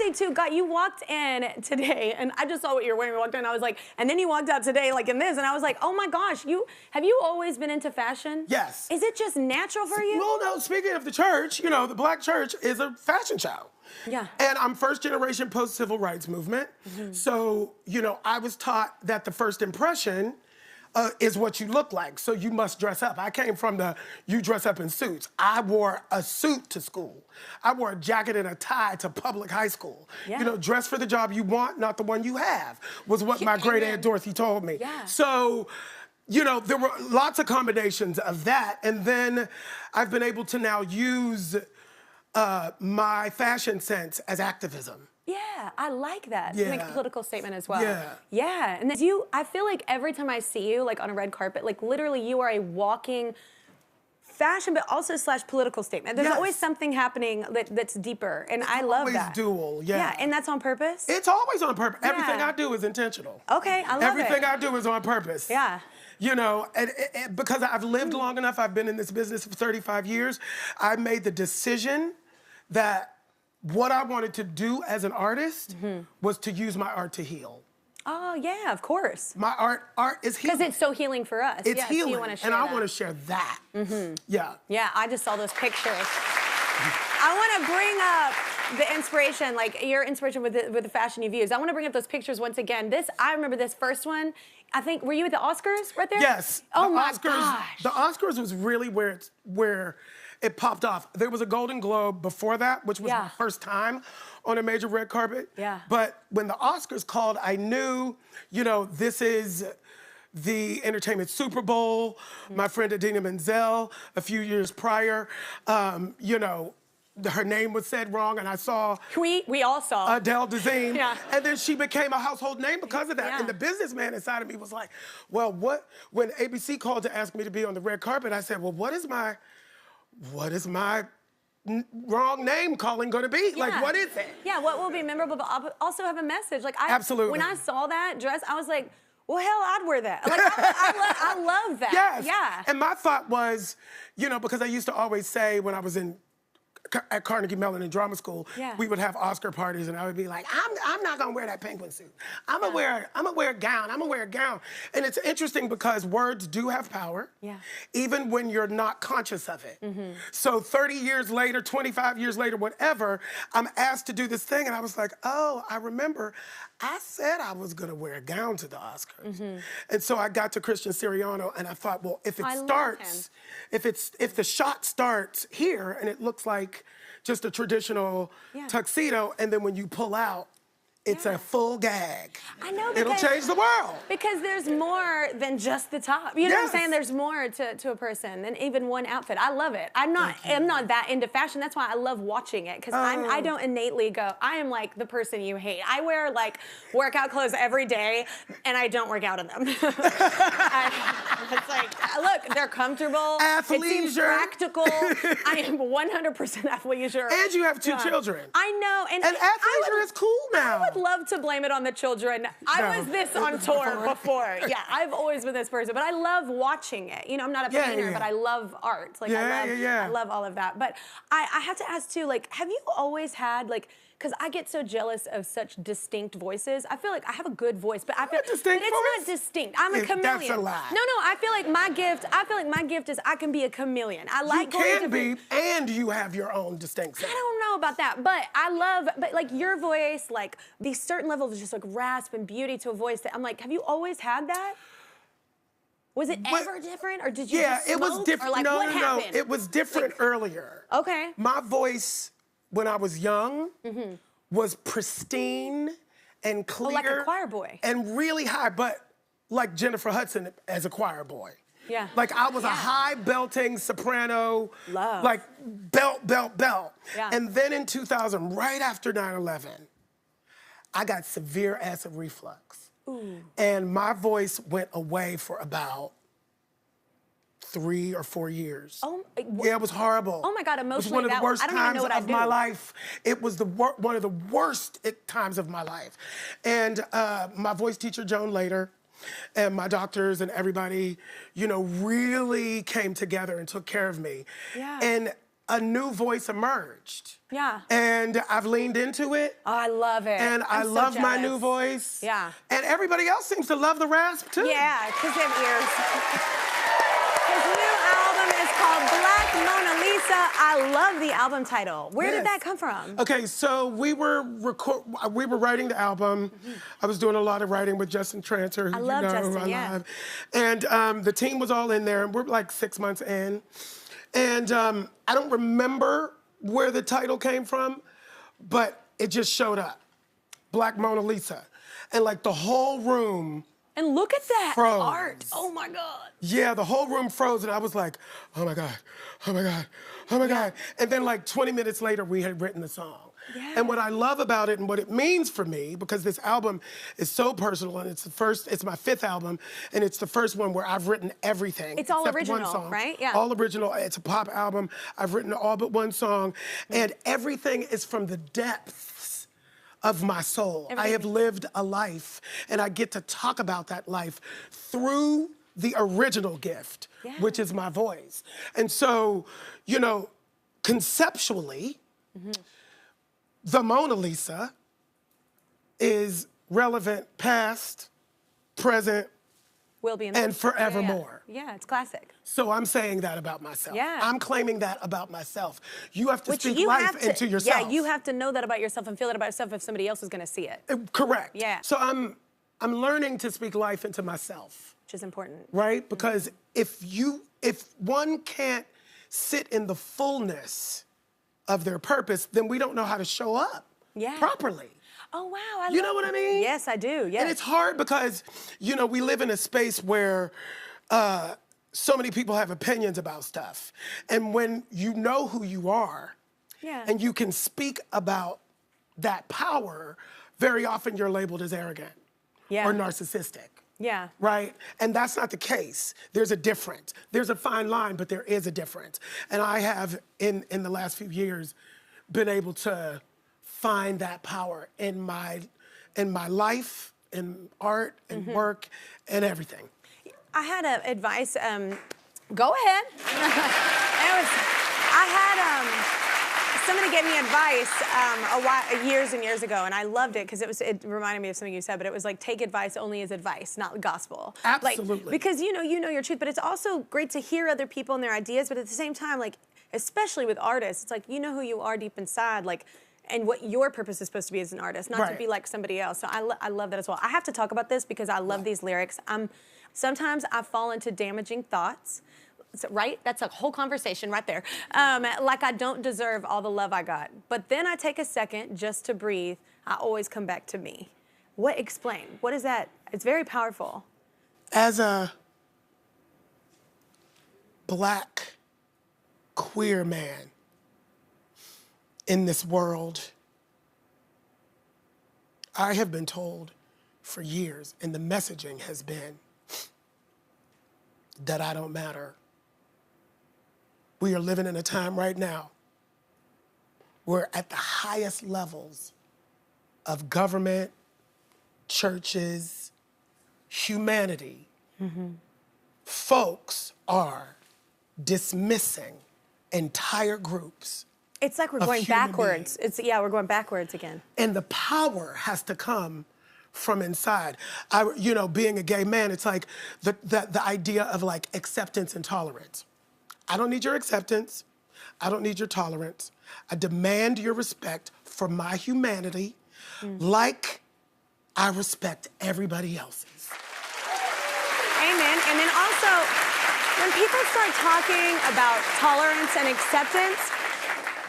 say too, God, you walked in today, and I just saw what you were wearing. You walked in, I was like, and then you walked out today, like in this, and I was like, oh my gosh, have you always been into fashion? Yes. Is it just natural for you? Well, no, speaking of the church, you know, the Black church is a fashion show. Yeah. And I'm first generation post-civil rights movement. So, you know, I was taught that the first impression is what you look like. So you must dress up. I came from you dress up in suits. I wore a suit to school. I wore a jacket and a tie to public high school. Yeah. You know, dress for the job you want, not the one you have, was what my great Aunt Dorothy told me. Yeah. So, you know, there were lots of combinations of that. And then I've been able to now use my fashion sense as activism. Yeah, I like that. Yeah. To make a political statement as well. Yeah. Yeah, and I feel like every time I see you, like on a red carpet, like literally you are a walking fashion, but also / political statement. There's always something happening that's deeper, and I love that. Always dual, yeah. Yeah, and that's on purpose? It's always on purpose. Yeah. Everything I do is intentional. Okay, I love Everything I do is on purpose. Yeah. You know, and because I've lived long enough, I've been in this business for 35 years, I made the decision that what I wanted to do as an artist was to use my art to heal. Oh, yeah, of course. My art is healing. Because it's so healing for us. It's healing, so you want to share and I that. want to share that. Yeah. Yeah, I just saw those pictures. I want to bring up the inspiration, like your inspiration with the fashion you've used. I want to bring up those pictures once again. I remember this first one. I think, were you at the Oscars right there? Yes. Oh the my Oscars, gosh. The Oscars was really where it popped off. There was a Golden Globe before that, which was my first time on a major red carpet. Yeah. But when the Oscars called, I knew, you know, this is the entertainment Super Bowl. My friend Adina Menzel, a few years prior, you know, her name was said wrong, and I saw... We all saw. Adele Dazeem. Yeah. And then she became a household name because of that. Yeah. And the businessman inside of me was like, well, when ABC called to ask me to be on the red carpet, I said, well, what is my wrong name calling going to be? Yeah. Like, what is it? Yeah, what will be memorable, but also have a message. Like, Absolutely. When I saw that dress, I was like, well, hell, I'd wear that. Like, I love that. Yes. Yeah. And my thought was, you know, because I used to always say when I was at Carnegie Mellon in drama school, we would have Oscar parties, and I would be like, I'm not gonna wear that penguin suit. I'm gonna wear a gown. I'm gonna wear a gown. And it's interesting because words do have power, even when you're not conscious of it. So 30 years later, 25 years later, whatever, I'm asked to do this thing, and I was like, oh, I remember. I said I was gonna wear a gown to the Oscars. And so I got to Christian Siriano, and I thought, well, if the shot starts here and it looks like just a traditional tuxedo, and then when you pull out, it's a full gag. I know, it'll change the world. Because there's more than just the top. You know what I'm saying? There's more to a person than even one outfit. I love it. I'm not that into fashion. That's why I love watching it. Because I don't innately go, I am like the person you hate. I wear like workout clothes every day, and I don't work out in them. It's like, look, they're comfortable. Athleisure. It seems practical. I am 100% athleisure. And you have two children. I know. And athleisure is cool now. I would love to blame it on the children. I was this on tour before. Yeah, I've always been this person, but I love watching it. You know, I'm not a painter, but I love art. Like I love all of that. But I have to ask too, like, have you always had like, because I get so jealous of such distinct voices. I feel like I have a good voice, but it's not distinct. I'm a chameleon. That's a lie. No, I feel like my gift is I can be a chameleon. I like you can be, and you have your own distinct sound. I don't know about that, but like your voice, like the certain level of just like rasp and beauty to a voice that I'm like, have you always had that? Was it ever different, or did you just smoke? It was different. Or like, what happened? It was different earlier. Okay. My voice, when I was young, was pristine and clear. Oh, like a choir boy. And really high, but like Jennifer Hudson as a choir boy. Yeah. Like I was a high belting soprano. Love. Like belt. Yeah. And then in 2000, right after 9/11, I got severe acid reflux. Ooh. And my voice went away for about 3 or 4 years. Yeah, it was horrible. Oh my God, emotionally, it was one of the worst I don't even times know what of my life. It was one of the worst times of my life. And my voice teacher, Joan Lader, and my doctors and everybody, you know, really came together and took care of me. Yeah. And a new voice emerged. Yeah. And I've leaned into it. Oh, I love it. And I love my new voice. Yeah. And everybody else seems to love the Rasp too. Yeah, because they have ears. His new album is called Black Mona Lisa. I love the album title. Where did that come from? Okay, so we were writing the album. I was doing a lot of writing with Justin Tranter, who I love Justin, love. And the team was all in there, and we're like 6 months in. And I don't remember where the title came from, but it just showed up. Black Mona Lisa. And like the whole room And look at that froze. art. Oh my God. Yeah, the whole room froze, and I was like, oh my God, oh my God, oh my God. And then like 20 minutes later, we had written the song. Yeah. And what I love about it and what it means for me, because this album is so personal, and it's my 5th album, and it's the first one where I've written everything. It's all except one original, song. right? Yeah. All original. It's a pop album. I've written all but one song, and everything is from the depths of my soul. I have lived a life, and I get to talk about that life through the original gift, which is my voice. And so, you know, conceptually, the Mona Lisa is relevant past, present, Will be in and forevermore. Yeah, it's classic. So I'm saying that about myself. Yeah. I'm claiming that about myself. You have to speak life into yourself. Yeah, you have to know that about yourself and feel that about yourself if somebody else is going to see it. Correct. Yeah. So I'm learning to speak life into myself. Which is important. Right? Because if one can't sit in the fullness of their purpose, then we don't know how to show up properly. Oh, wow. You know what I mean? Yes, I do. Yes. And it's hard because, you know, we live in a space where so many people have opinions about stuff. And when you know who you are and you can speak about that power, very often you're labeled as arrogant or narcissistic. Yeah. Right? And that's not the case. There's a difference. There's a fine line, but there is a difference. And I have, in the last few years, been able to find that power in my life, in art, and work, and everything. I had advice. Go ahead. Somebody gave me advice years and years ago, and I loved it because it reminded me of something you said, but it was like, take advice only as advice, not gospel. Absolutely. Like, because you know your truth, but it's also great to hear other people and their ideas, but at the same time, like, especially with artists, it's like, you know who you are deep inside, like, and what your purpose is supposed to be as an artist, not to be like somebody else. So I love that as well. I have to talk about this because I love these lyrics. Sometimes I fall into damaging thoughts. Right? That's a whole conversation right there. Like I don't deserve all the love I got. But then I take a second just to breathe. I always come back to me. Explain. What is that? It's very powerful. As a Black queer man in this world, I have been told for years, and the messaging has been that I don't matter. We are living in a time right now where at the highest levels of government, churches, humanity, folks are dismissing entire groups. It's like we're going backwards. We're going backwards again. And the power has to come from inside. Being a gay man, it's like the idea of like acceptance and tolerance. I don't need your acceptance. I don't need your tolerance. I demand your respect for my humanity like I respect everybody else's. Amen. And then also, when people start talking about tolerance and acceptance,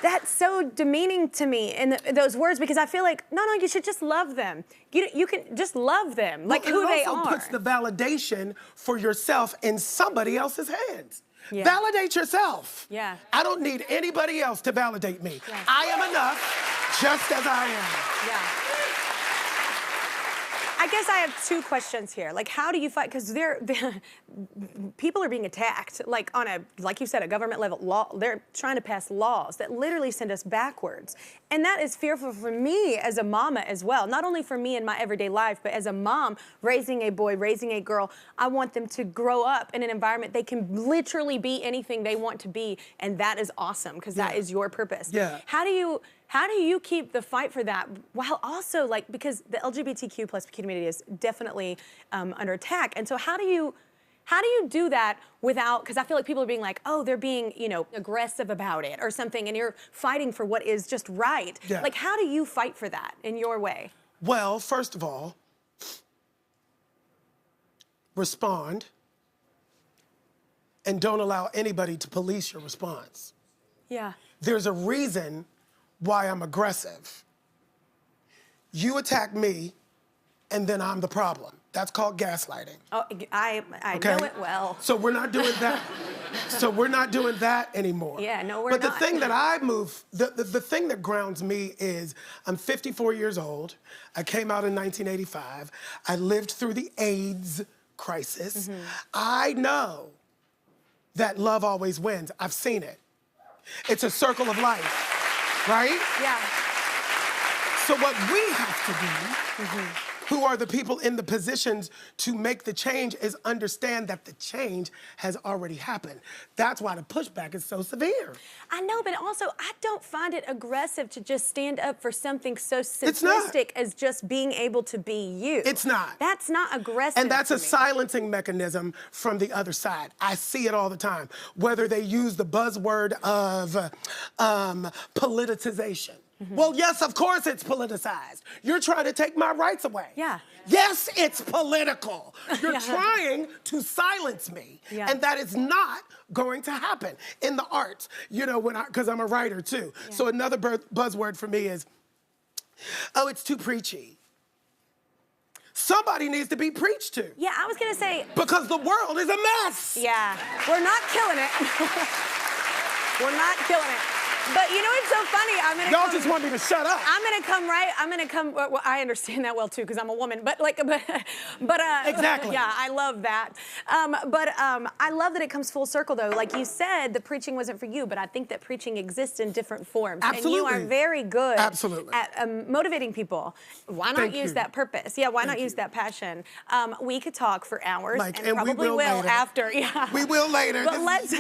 that's so demeaning to me in those words, because I feel like, no, you should just love them. You can just love them, like who they are. It also puts the validation for yourself in somebody else's hands. Yeah. Validate yourself. Yeah. I don't need anybody else to validate me. Yeah. I am enough just as I am. Yeah. I guess I have two questions here. Like, how do you fight? Because people are being attacked, like on a, like you said, a government level law. They're trying to pass laws that literally send us backwards. And that is fearful for me as a mama as well. Not only for me in my everyday life, but as a mom raising a boy, raising a girl, I want them to grow up in an environment they can literally be anything they want to be. And that is awesome, because that is your purpose. Yeah. How do you keep the fight for that while also, like, because the LGBTQ plus community is definitely under attack, and so how do you do that without, because I feel like people are being like, oh, they're being, you know, aggressive about it or something, and you're fighting for what is just right. Yeah. Like, how do you fight for that in your way? Well, first of all, respond and don't allow anybody to police your response. Yeah. There's a reason why I'm aggressive. You attack me, and then I'm the problem. That's called gaslighting. Oh, I Okay? know it well. So we're not doing that. So we're not doing that anymore. Yeah, no, we're not. But not. the thing that the thing that grounds me is I'm 54 years old. I came out in 1985. I lived through the AIDS crisis. Mm-hmm. I know that love always wins. I've seen it. It's a circle of life, right? Yeah. So what we have to do, who are the people in the positions to make the change, is understand that the change has already happened. That's why the pushback is so severe. I know, but also I don't find it aggressive to just stand up for something so simplistic as just being able to be you. It's not. That's not aggressive. And that's to a me. silencing mechanism from the other side. I see it all the time. Whether they use the buzzword of politicization. Well, yes, of course it's politicized. You're trying to take my rights away. Yeah. Yes, it's political. You're trying to silence me. Yeah. And that is not going to happen in the arts. You know, because I'm a writer too. Yeah. So another buzzword for me is, oh, it's too preachy. Somebody needs to be preached to. Yeah, I was gonna say. Because the world is a mess. Yeah, we're not killing it. We're not killing it. But you know what's so funny? Y'all just want me to shut up. Well, I understand that well too, because I'm a woman. But Exactly. Yeah, I love that. I love that it comes full circle though. Like you said, the preaching wasn't for you, but I think that preaching exists in different forms. Absolutely. And you are very good Absolutely. at motivating people. Why not use that purpose? Yeah, why not use that passion? We could talk for hours, and probably will later. after. Yeah. We will later. But let's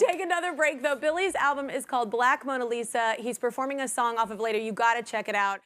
take another break though. Billy's album is called Black Mona Lisa. He's performing a song off of Later. You gotta check it out.